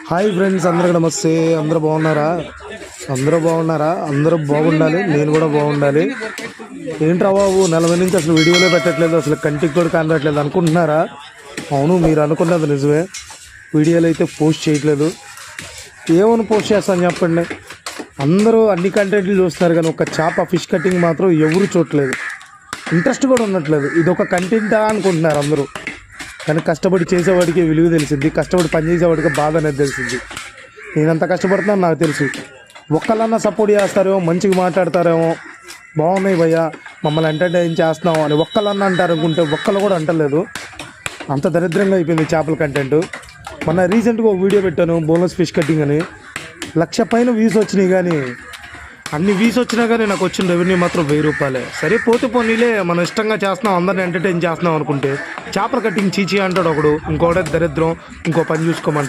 Hi friends, అందరికీ నమస్తే. అందరూ బాగున్నారా? అందరూ బాగుండాలి. నేను కూడా బాగుండాలి. ఏంట్రా బాబు, 40 నుంచి అసలు వీడియోలో పెట్టట్లేదు, అసలు కంటికి కూడా కానట్లేదు అనుకుంటున్నారా? అవును, మీరు అనుకున్నది నిజమే. వీడియోలు అయితే పోస్ట్ చేయట్లేదు. ఏమని పోస్ట్ చేస్తాను చెప్పండి? అందరూ అన్ని కంటెంట్లు చూస్తున్నారు, కానీ ఒక చేప ఫిష్ కటింగ్ మాత్రం ఎవరు చూడట్లేదు. ఇంట్రెస్ట్ కూడా ఉండట్లేదు. ఇది ఒక కంటెంటా అనుకుంటున్నారు అందరూ. కానీ కష్టపడి చేసేవాడికి విలువ తెలిసింది, కష్టపడి పని చేసేవాడికి బాధ అనేది తెలిసింది. నేనంత కష్టపడుతున్నాను నాకు తెలుసు. ఒక్కళ్ళన్నా సపోర్ట్ చేస్తారేమో, మంచిగా మాట్లాడతారేమో, బాగున్నాయి భయ్యా మమ్మల్ని ఎంటర్టైన్ చేస్తున్నాం అని ఒక్కళ్ళన్నా అంటారు అనుకుంటే ఒక్కళ్ళు కూడా అంటలేదు. అంత దరిద్రంగా అయిపోయింది చేపల కంటెంట్. మొన్న రీసెంట్గా ఒక వీడియో పెట్టాను, బోనస్ ఫిష్ కటింగ్ అని. 1,00,000 పైన వ్యూస్ వచ్చినాయి. కానీ అన్ని వ్యూస్ వచ్చినా కానీ నాకు వచ్చిన రెవెన్యూ మాత్రం 1000 రూపాయలే. సరే పోతే పోనీలే, మనం ఇష్టంగా చేస్తున్నాం, అందరిని ఎంటర్టైన్ చేస్తున్నాం అనుకుంటే చేపల కటింగ్ చీచి అంటాడు ఒకడు, ఇంకోటి దరిద్రం, ఇంకో పని చూసుకోమంటాడు.